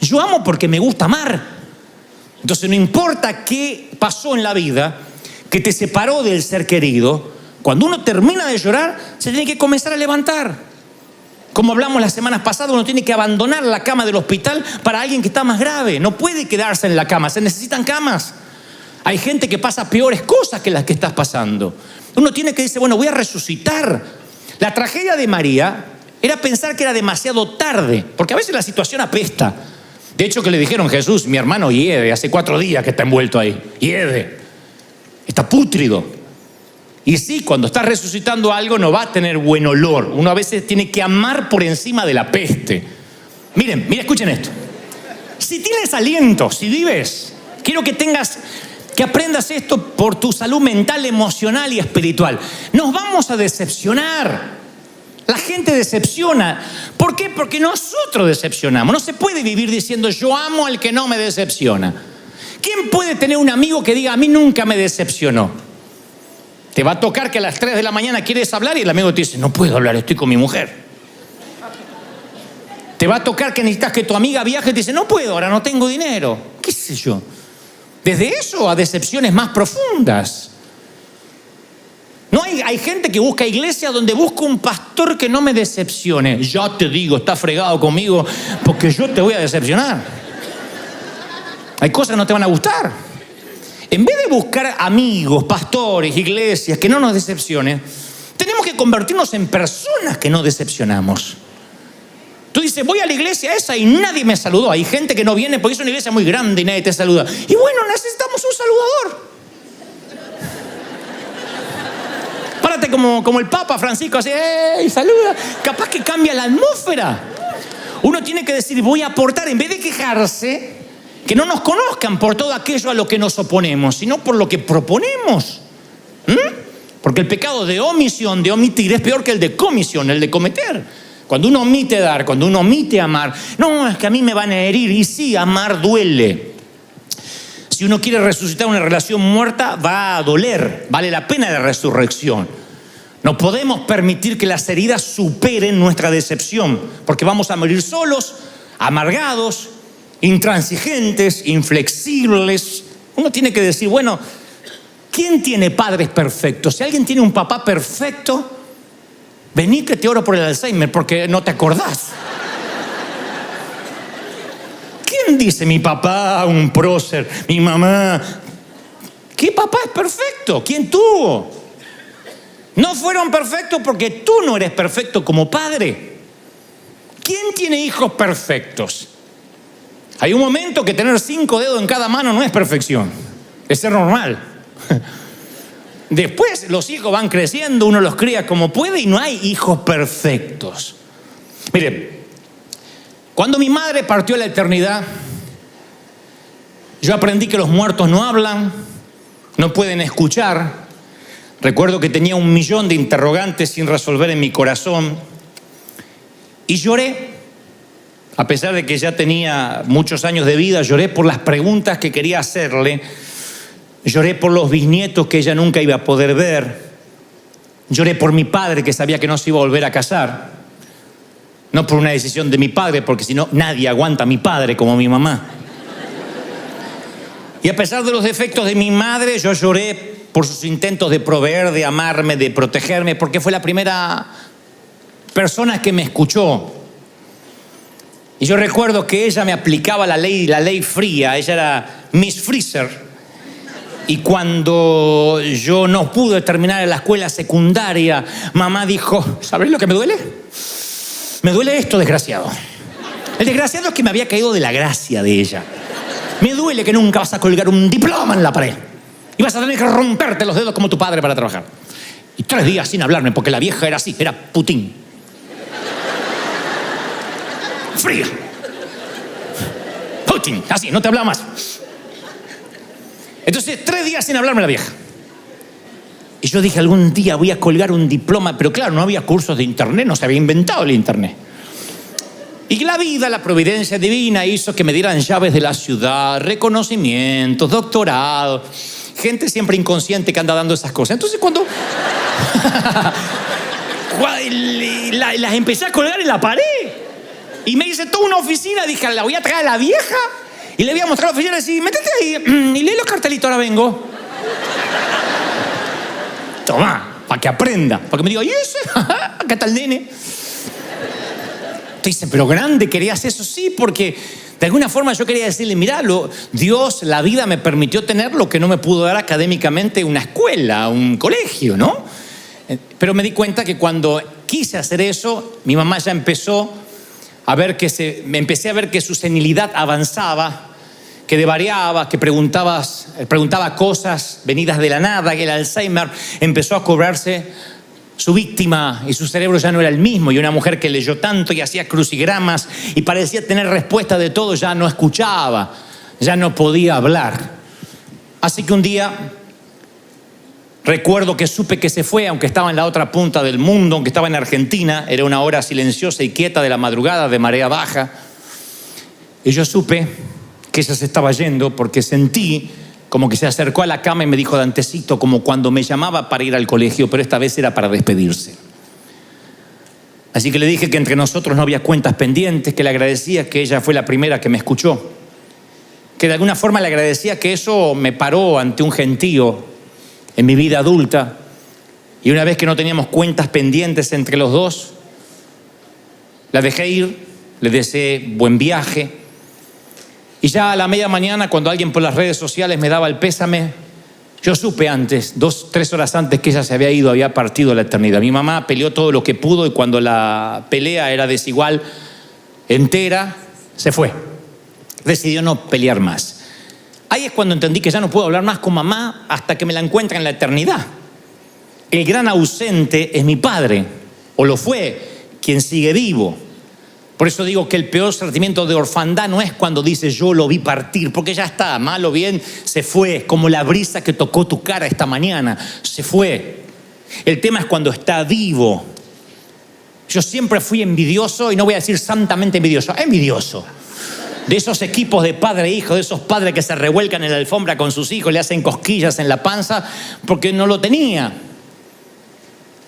Yo amo porque me gusta amar. Entonces no importa qué pasó en la vida que te separó del ser querido, cuando uno termina de llorar, se tiene que comenzar a levantar. Como hablamos las semanas pasadas, uno tiene que abandonar la cama del hospital para alguien que está más grave. No puede quedarse en la cama, se necesitan camas. Hay gente que pasa peores cosas que las que estás pasando. Uno tiene que decir, bueno, voy a resucitar. La tragedia de María era pensar que era demasiado tarde, porque a veces la situación apesta. De hecho, que le dijeron, Jesús, mi hermano hiede, hace 4 días que está envuelto ahí. Hiede. Está pútrido. Y sí, cuando estás resucitando algo no va a tener buen olor. Uno a veces tiene que amar por encima de la peste. Miren, escuchen esto. Si tienes aliento, si vives, quiero que aprendas esto por tu salud mental, emocional y espiritual. Nos vamos a decepcionar. La gente decepciona. ¿Por qué? Porque nosotros decepcionamos. No se puede vivir diciendo yo amo al que no me decepciona. ¿Quién puede tener un amigo que diga a mí nunca me decepcionó? Te va a tocar que a las 3 de la mañana quieres hablar y el amigo te dice no puedo hablar, estoy con mi mujer. Te va a tocar que necesitas que tu amiga viaje y te dice no puedo, ahora no tengo dinero. ¿Qué sé yo? Desde eso a decepciones más profundas. No hay gente que busca iglesia donde busca un pastor que no me decepcione. Ya te digo, está fregado conmigo porque yo te voy a decepcionar. Hay cosas que no te van a gustar. En vez de buscar amigos, pastores, iglesias que no nos decepcionen, tenemos que convertirnos en personas que no decepcionamos. Tú dices, voy a la iglesia esa y nadie me saludó. Hay gente que no viene porque es una iglesia muy grande y nadie te saluda. Y bueno, necesitamos un saludador. Párate como el Papa Francisco, así, ¡ey! Saluda. Capaz que cambia la atmósfera. Uno tiene que decir, voy a aportar, en vez de quejarse, que no nos conozcan por todo aquello a lo que nos oponemos, sino por lo que proponemos. Porque el pecado de omisión, de omitir, es peor que el de comisión, el de cometer. Cuando uno omite dar, cuando uno omite amar, no, es que a mí me van a herir. Y sí, amar duele. Si uno quiere resucitar una relación muerta, va a doler. Vale la pena la resurrección. No podemos permitir que las heridas superen nuestra decepción, porque vamos a morir solos, amargados, intransigentes, inflexibles. Uno tiene que decir, bueno, ¿quién tiene padres perfectos? Si alguien tiene un papá perfecto, vení que te oro por el Alzheimer porque no te acordás. ¿Quién dice mi papá, un prócer, mi mamá? ¿Qué papá es perfecto? ¿Quién tuvo? No fueron perfectos porque tú no eres perfecto como padre. ¿quién tiene hijos perfectos? Hay un momento que tener 5 dedos en cada mano no es perfección, es ser normal. Después los hijos van creciendo, uno los cría como puede y no hay hijos perfectos. Miren, cuando mi madre partió a la eternidad, yo aprendí que los muertos no hablan, no pueden escuchar. Recuerdo que tenía 1.000.000 de interrogantes sin resolver en mi corazón y lloré. A pesar de que ya tenía muchos años de vida, lloré por las preguntas que quería hacerle. Lloré por los bisnietos que ella nunca iba a poder ver. Lloré por mi padre, que sabía que no se iba a volver a casar. No por una decisión de mi padre, porque si no, nadie aguanta a mi padre como mi mamá. Y a pesar de los defectos de mi madre, yo lloré por sus intentos de proveer, de amarme, de protegerme, porque fue la primera persona que me escuchó. Y yo recuerdo que ella me aplicaba la ley fría. Ella era Miss Freezer. Y cuando yo no pude terminar en la escuela secundaria, mamá dijo, ¿sabes lo que me duele? Me duele esto, desgraciado. El desgraciado es que me había caído de la gracia de ella. Me duele que nunca vas a colgar un diploma en la pared. Y vas a tener que romperte los dedos como tu padre para trabajar. Y 3 días sin hablarme, porque la vieja era así, era Putin. Fría. Putin, así, no te hablaba más. Entonces, 3 días sin hablarme la vieja. Y yo dije, algún día voy a colgar un diploma, pero claro, no había cursos de internet, no se había inventado el internet. Y la vida, la providencia divina hizo que me dieran llaves de la ciudad, reconocimientos, doctorados, gente siempre inconsciente que anda dando esas cosas. Entonces cuando las empecé a colgar en la pared y me hice toda una oficina, dije, la voy a traer a la vieja y le voy a mostrar a la oficina y decir, métete ahí y lee los cartelitos, ahora vengo. Toma, para que aprenda, para que me diga, ¿y ese? ¿Qué tal, nene? Te dicen, pero grande, ¿querías eso? Sí, porque de alguna forma yo quería decirle, mirá, Dios, la vida me permitió tener lo que no me pudo dar académicamente una escuela, un colegio, ¿no? Pero me di cuenta que cuando quise hacer eso, mi mamá ya empezó a ver empecé a ver que su senilidad avanzaba, que devariaba, que preguntaba cosas venidas de la nada, que el Alzheimer empezó a cobrarse su víctima y su cerebro ya no era el mismo. Y una mujer que leyó tanto y hacía crucigramas y parecía tener respuesta de todo, ya no escuchaba, ya no podía hablar. Así que un día recuerdo que supe que se fue, aunque estaba en la otra punta del mundo, aunque estaba en Argentina. Era una hora silenciosa y quieta de la madrugada, de marea baja. Y yo supe que ella se estaba yendo porque sentí como que se acercó a la cama y me dijo, Dantecito, como cuando me llamaba para ir al colegio, pero esta vez era para despedirse. Así que le dije que entre nosotros no había cuentas pendientes, que le agradecía que ella fue la primera que me escuchó, que de alguna forma le agradecía que eso me paró ante un gentío en mi vida adulta. Y una vez que no teníamos cuentas pendientes entre los dos, la dejé ir, le deseé buen viaje. Y ya a la media mañana, cuando alguien por las redes sociales me daba el pésame, yo supe antes, 2-3 horas antes, que ella se había ido, había partido a la eternidad. Mi mamá peleó todo lo que pudo y cuando la pelea era desigual, entera, se fue. Decidió no pelear más. Ahí es cuando entendí que ya no puedo hablar más con mamá hasta que me la encuentre en la eternidad. El gran ausente es mi padre, o lo fue, quien sigue vivo. Por eso digo que el peor sentimiento de orfandad no es cuando dices yo lo vi partir, porque ya está, mal o bien, se fue, como la brisa que tocó tu cara esta mañana, se fue. El tema es cuando está vivo. Yo siempre fui envidioso, y no voy a decir santamente envidioso. De esos equipos de padre e hijo, de esos padres que se revuelcan en la alfombra con sus hijos, le hacen cosquillas en la panza porque no lo tenía.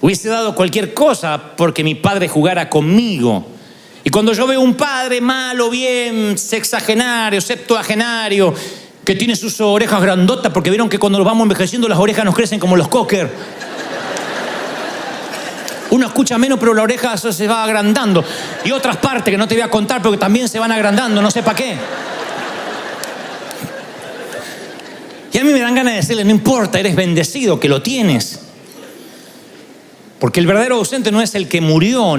Hubiese dado cualquier cosa porque mi padre jugara conmigo. Y cuando yo veo un padre mal o bien sexagenario, septuagenario, que tiene sus orejas grandotas, porque vieron que cuando nos vamos envejeciendo las orejas nos crecen como los cocker. Uno escucha menos, pero la oreja se va agrandando. Y otras partes que no te voy a contar, pero que también se van agrandando, no sé para qué. Y a mí me dan ganas de decirle, no importa, eres bendecido, que lo tienes. Porque el verdadero ausente no es el que murió,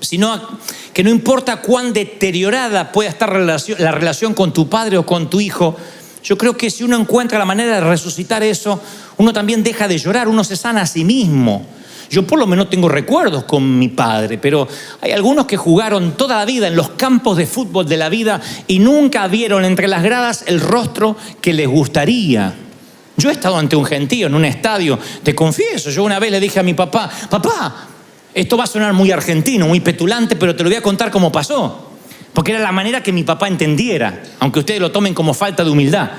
sino que no importa cuán deteriorada pueda estar la relación con tu padre o con tu hijo, yo creo que si uno encuentra la manera de resucitar eso, uno también deja de llorar, uno se sana a sí mismo. Yo por lo menos tengo recuerdos con mi padre, pero hay algunos que jugaron toda la vida en los campos de fútbol de la vida y nunca vieron entre las gradas el rostro que les gustaría. Yo he estado ante un gentío en un estadio, te confieso, yo una vez le dije a mi papá, papá, esto va a sonar muy argentino, muy petulante, pero te lo voy a contar cómo pasó. Porque era la manera que mi papá entendiera, aunque ustedes lo tomen como falta de humildad.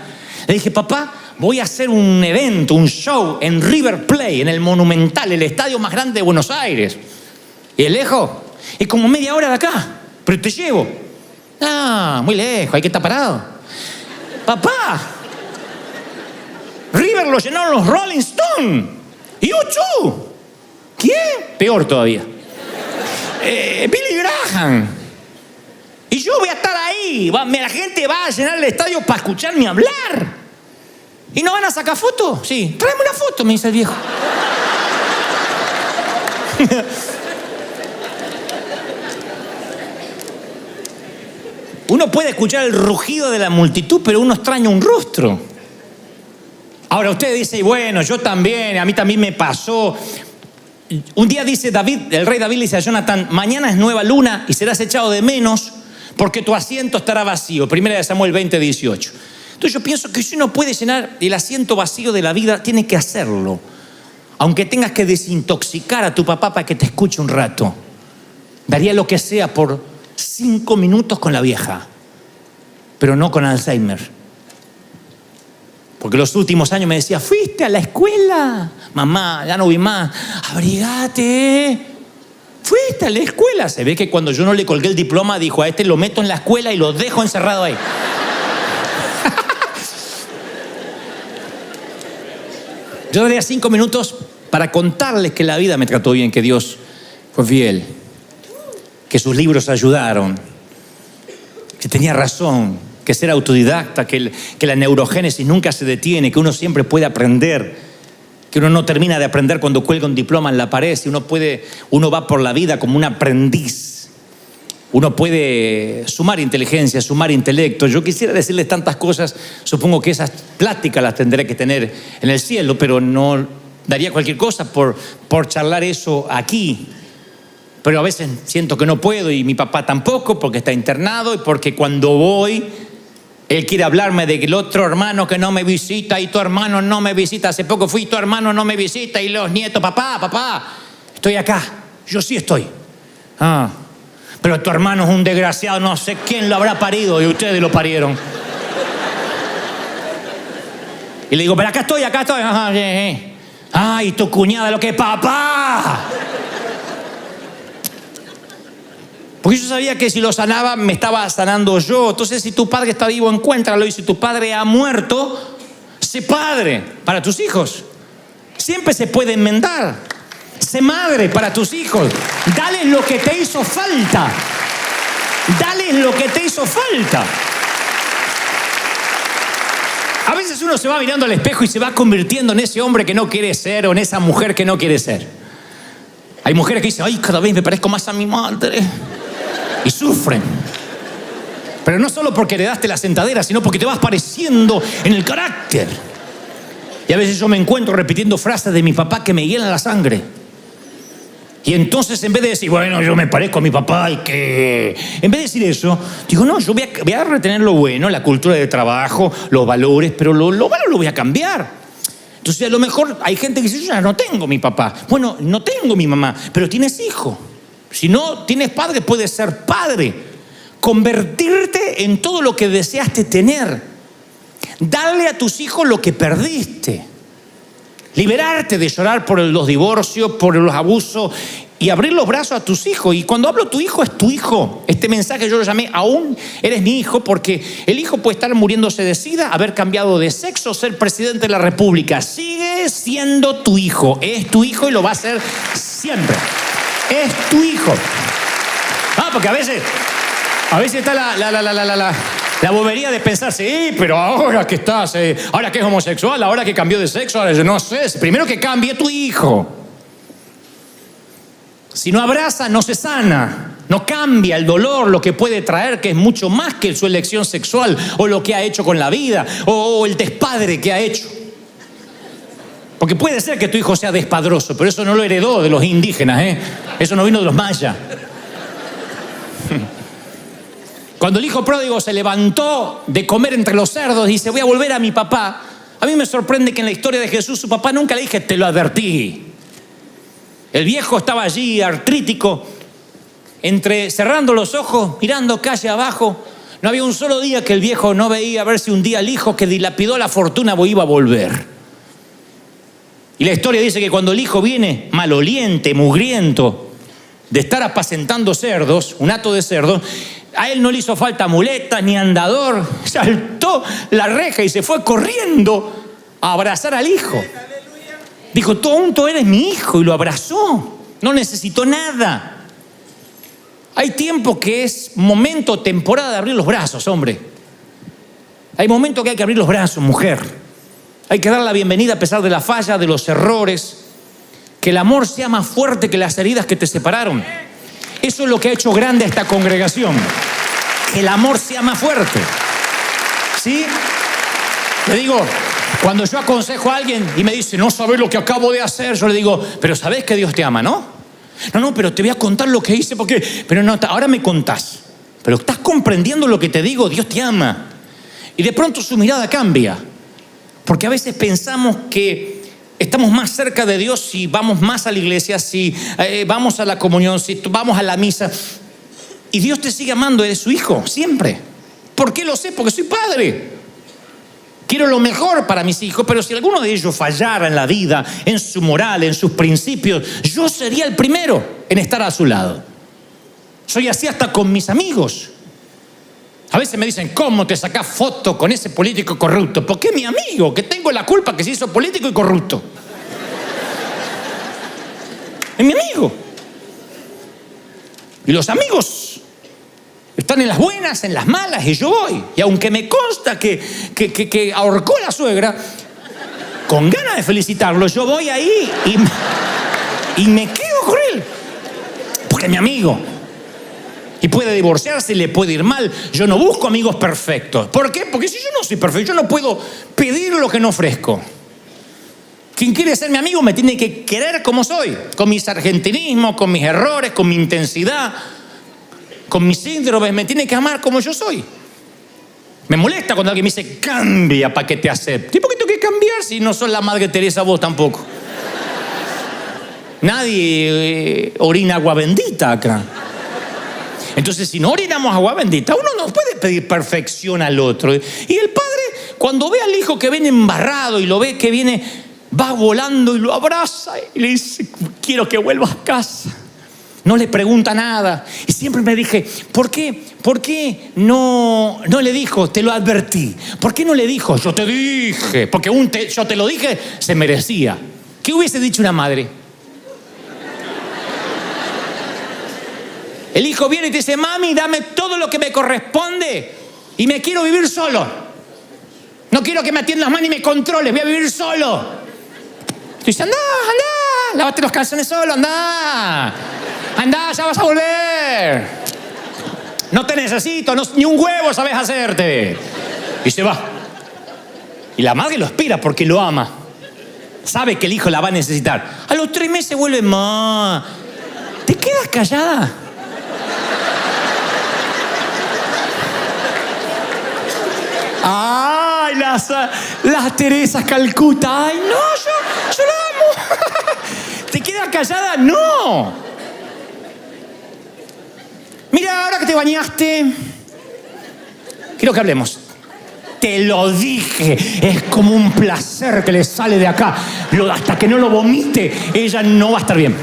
Le dije, papá, voy a hacer un evento, un show en River Plate, en el Monumental, el estadio más grande de Buenos Aires. ¿Y es lejos? Es como media hora de acá, pero te llevo. Ah, muy lejos, hay que estar parado. Papá, River lo llenaron los Rolling Stones. ¿Y U2? ¿Quién? Peor todavía. Billy Graham. Y yo voy a estar ahí. La gente va a llenar el estadio para escucharme hablar. ¿Y no van a sacar fotos? Sí. Tráeme una foto, me dice el viejo. Uno puede escuchar el rugido de la multitud, pero uno extraña un rostro. Ahora usted dice, bueno, yo también, a mí también me pasó. Un día dice David, el rey David le dice a Jonathan, mañana es nueva luna y serás echado de menos porque tu asiento estará vacío. 1 Samuel 20:18. Entonces yo pienso que si uno puede llenar el asiento vacío de la vida, tiene que hacerlo. Aunque tengas que desintoxicar a tu papá para que te escuche un rato. Daría lo que sea por 5 minutos con la vieja, pero no con Alzheimer. Porque los últimos años me decía, ¿fuiste a la escuela? Mamá, ya no vi más. Abrigate. ¿Fuiste a la escuela? Se ve que cuando yo no le colgué el diploma, dijo, a este lo meto en la escuela y lo dejo encerrado ahí. Yo daría 5 minutos para contarles que la vida me trató bien, que Dios fue fiel, que sus libros ayudaron, que tenía razón, que ser autodidacta, que la neurogénesis nunca se detiene, que uno siempre puede aprender, que uno no termina de aprender cuando cuelga un diploma en la pared, si uno va por la vida como un aprendiz. Uno puede sumar inteligencia, sumar intelecto. Yo quisiera decirles tantas cosas, supongo que esas pláticas las tendré que tener en el cielo, pero no daría cualquier cosa por charlar eso aquí. Pero a veces siento que no puedo y mi papá tampoco porque está internado y porque cuando voy, él quiere hablarme del otro hermano que no me visita y tu hermano no me visita. Hace poco fui, tu hermano no me visita y los nietos, papá, estoy acá, yo sí estoy. Pero tu hermano es un desgraciado, no sé quién lo habrá parido y ustedes lo parieron. Y le digo, pero acá estoy. Ay, tu cuñada, lo que es papá. Porque yo sabía que si lo sanaba, me estaba sanando yo. Entonces, si tu padre está vivo, encuéntralo. Y si tu padre ha muerto, sé padre para tus hijos. Siempre se puede enmendar. Sé madre para tus hijos. Dales lo que te hizo falta. Dales lo que te hizo falta. A veces uno se va mirando al espejo y se va convirtiendo en ese hombre que no quiere ser o en esa mujer que no quiere ser. Hay mujeres que dicen, ay, cada vez me parezco más a mi madre. Y sufren. Pero no solo porque heredaste la sentadera, sino porque te vas pareciendo en el carácter. Y a veces yo me encuentro repitiendo frases de mi papá que me hielan la sangre. Y entonces en vez de decir, bueno, yo me parezco a mi papá y que... En vez de decir eso, digo, no, yo voy a retener lo bueno, la cultura de trabajo, los valores, pero lo malo lo voy a cambiar. Entonces a lo mejor hay gente que dice, yo ya no tengo mi papá. Bueno, no tengo mi mamá, pero tienes hijo. Si no tienes padre, puedes ser padre. Convertirte en todo lo que deseaste tener. Darle a tus hijos lo que perdiste. Liberarte de llorar por los divorcios, por los abusos y abrir los brazos a tus hijos. Y cuando hablo tu hijo, es tu hijo. Este mensaje yo lo llamé, aún eres mi hijo, porque el hijo puede estar muriéndose de sida, haber cambiado de sexo, ser presidente de la república. Sigue siendo tu hijo. Es tu hijo y lo va a ser siempre. Es tu hijo. Porque a veces está la bobería de pensar, sí, pero ahora que estás, ahora que es homosexual, ahora que cambió de sexo, ahora yo no sé, primero que cambie tu hijo. Si no abraza, no se sana. No cambia el dolor, lo que puede traer, que es mucho más que su elección sexual o lo que ha hecho con la vida o el despadre que ha hecho. Porque puede ser que tu hijo sea despadroso, pero eso no lo heredó de los indígenas, ¿eh? Eso no vino de los mayas. Cuando el hijo pródigo se levantó de comer entre los cerdos y dice, voy a volver a mi papá, a mí me sorprende que en la historia de Jesús su papá nunca le dije, te lo advertí. El viejo estaba allí, artrítico, cerrando los ojos, mirando calle abajo. No había un solo día que el viejo no veía a ver si un día el hijo que dilapidó la fortuna iba a volver. Y la historia dice que cuando el hijo viene maloliente, mugriento, de estar apacentando cerdos, un hato de cerdos, a él no le hizo falta muletas ni andador, saltó la reja y se fue corriendo a abrazar al hijo. Dijo, tonto, eres mi hijo, y lo abrazó. No necesitó nada. Hay tiempo que es momento, temporada de abrir los brazos, hombre. Hay momento que hay que abrir los brazos, mujer. Hay que dar la bienvenida a pesar de la falla, de los errores. Que el amor sea más fuerte que las heridas que te separaron. Eso es lo que ha hecho grande a esta congregación. Que el amor sea más fuerte. ¿Sí? Le digo, cuando yo aconsejo a alguien y me dice, no sabes lo que acabo de hacer, yo le digo, pero sabes que Dios te ama, ¿no? No, pero te voy a contar lo que hice porque... Pero no, ahora me contás. Pero estás comprendiendo lo que te digo, Dios te ama. Y de pronto su mirada cambia. Porque a veces pensamos que estamos más cerca de Dios si vamos más a la iglesia, si vamos a la comunión, si vamos a la misa. Y Dios te sigue amando, eres su hijo, siempre. ¿Por qué lo sé? Porque soy padre. Quiero lo mejor para mis hijos, pero si alguno de ellos fallara en la vida, en su moral, en sus principios, yo sería el primero en estar a su lado. Soy así hasta con mis amigos. A veces me dicen, ¿cómo te sacás foto con ese político corrupto? Porque es mi amigo, que tengo la culpa que se hizo político y corrupto. Es mi amigo. Y los amigos están en las buenas, en las malas, y yo voy. Y aunque me consta que ahorcó a la suegra, con ganas de felicitarlo, yo voy ahí y me quedo con él. Porque es mi amigo. Y puede divorciarse, le puede ir mal. Yo no busco amigos perfectos. ¿Por qué? Porque si yo no soy perfecto, yo no puedo pedir lo que no ofrezco. Quien quiere ser mi amigo me tiene que querer como soy. Con mis argentinismos, con mis errores, con mi intensidad, con mis síndromes. Me tiene que amar como yo soy. Me molesta cuando alguien me dice, cambia para que te acepte. ¿Y por qué tengo que cambiar si no sos la Madre Teresa vos tampoco? Nadie orina agua bendita acá. Entonces, si no orinamos agua bendita, uno no puede pedir perfección al otro. Y el padre, cuando ve al hijo que viene embarrado y lo ve que viene, va volando y lo abraza y le dice, quiero que vuelvas a casa. No le pregunta nada. Y siempre me dije, ¿por qué no le dijo, te lo advertí? ¿Por qué no le dijo, yo te dije? Porque yo te lo dije, se merecía. ¿Qué hubiese dicho una madre? El hijo viene y te dice, mami, dame todo lo que me corresponde y me quiero vivir solo. No quiero que me atiendas más ni me controles, voy a vivir solo. Y dice, anda, lávate los calzones solo, anda, ya vas a volver. No te necesito, ni un huevo sabes hacerte. Y se va. Y la madre lo espera porque lo ama. Sabe que el hijo la va a necesitar. A los 3 meses vuelve, ma, ¿te quedas callada? Ay, las Teresas Calcuta. Ay, no, yo la amo. ¿Te quedas callada? No. Mira, ahora que te bañaste, quiero que hablemos. Te lo dije, es como un placer que le sale de acá. Hasta que no lo vomite, ella no va a estar bien.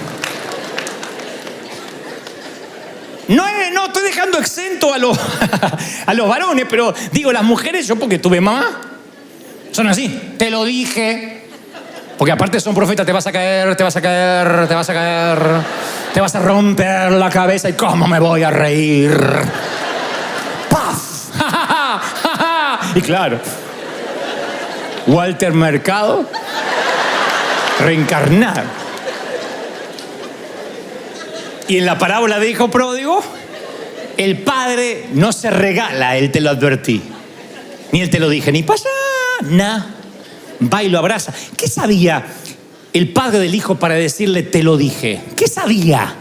No estoy dejando exento a los varones, pero digo, las mujeres, yo porque tuve mamá, son así. Te lo dije. Porque aparte son profetas, te vas a caer, te vas a caer, te vas a caer, te vas a romper la cabeza y cómo me voy a reír. ¡Paf! Y claro, Walter Mercado, reencarnado. Y en la parábola de hijo pródigo, el padre no se regala, él te lo advertí. Ni él te lo dije, ni pasa nada. Va y lo abraza. ¿Qué sabía el padre del hijo para decirle te lo dije? ¿Qué sabía?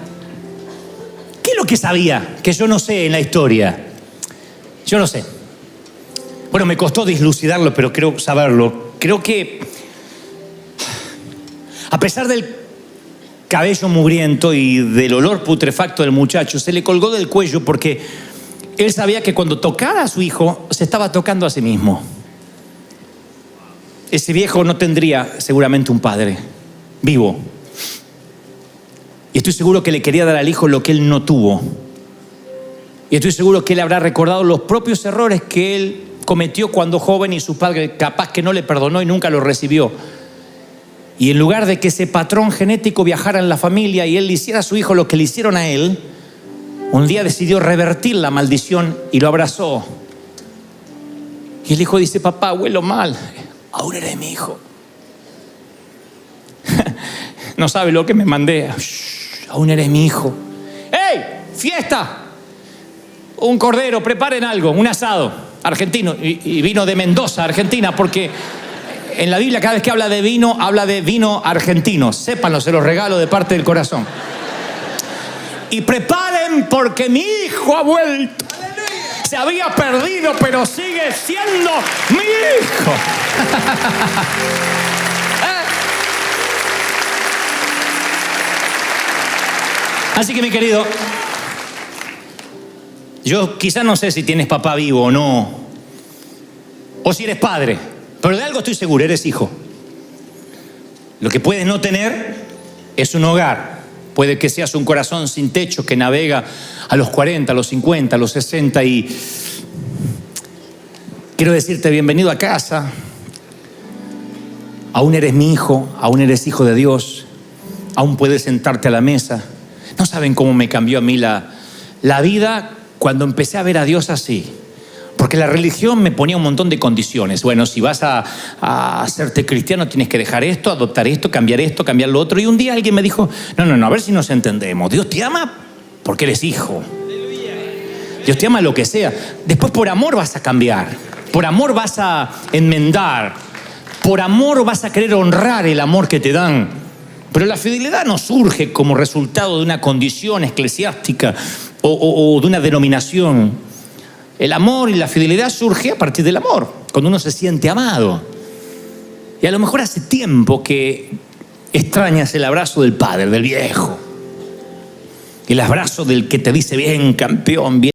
¿Qué es lo que sabía? Que yo no sé en la historia. Yo no sé. Bueno, me costó dislucidarlo, pero creo saberlo. Creo que, a pesar del cabello mugriento y del olor putrefacto del muchacho, se le colgó del cuello porque él sabía que cuando tocara a su hijo, se estaba tocando a sí mismo. Ese viejo no tendría seguramente un padre vivo. Y estoy seguro que le quería dar al hijo lo que él no tuvo. Y estoy seguro que él habrá recordado los propios errores que él cometió cuando joven y su padre capaz que no le perdonó y nunca lo recibió. Y en lugar de que ese patrón genético viajara en la familia y él le hiciera a su hijo lo que le hicieron a él, un día decidió revertir la maldición y lo abrazó. Y el hijo dice, papá, huelo mal. Aún eres mi hijo. No sabe lo que me mandé. Aún eres mi hijo. ¡Ey! ¡Fiesta! Un cordero, preparen algo, un asado argentino. Y vino de Mendoza, Argentina, porque en la Biblia cada vez que habla de vino argentino. Sépanlo, se los regalo de parte del corazón. Y preparen porque mi hijo ha vuelto. Se había perdido, pero sigue siendo mi hijo. Así que, mi querido, yo quizás no sé si tienes papá vivo o no, o si eres padre, pero de algo estoy seguro, eres hijo. Lo que puedes no tener es un hogar. Puede que seas un corazón sin techo que navega a los 40, a los 50, a los 60 y quiero decirte bienvenido a casa. Aún eres mi hijo, aún eres hijo de Dios, aún puedes sentarte a la mesa. No saben cómo me cambió a mí la vida cuando empecé a ver a Dios así. Porque la religión me ponía un montón de condiciones. Bueno, si vas a hacerte cristiano tienes que dejar esto, adoptar esto, cambiar lo otro. Y un día alguien me dijo, no, a ver si nos entendemos. Dios te ama porque eres hijo. Dios te ama lo que sea. Después por amor vas a cambiar. Por amor vas a enmendar. Por amor vas a querer honrar el amor que te dan. Pero la fidelidad no surge como resultado de una condición eclesiástica o de una denominación. El amor y la fidelidad surge a partir del amor, cuando uno se siente amado. Y a lo mejor hace tiempo que extrañas el abrazo del padre, del viejo. El abrazo del que te dice, bien, campeón, bien.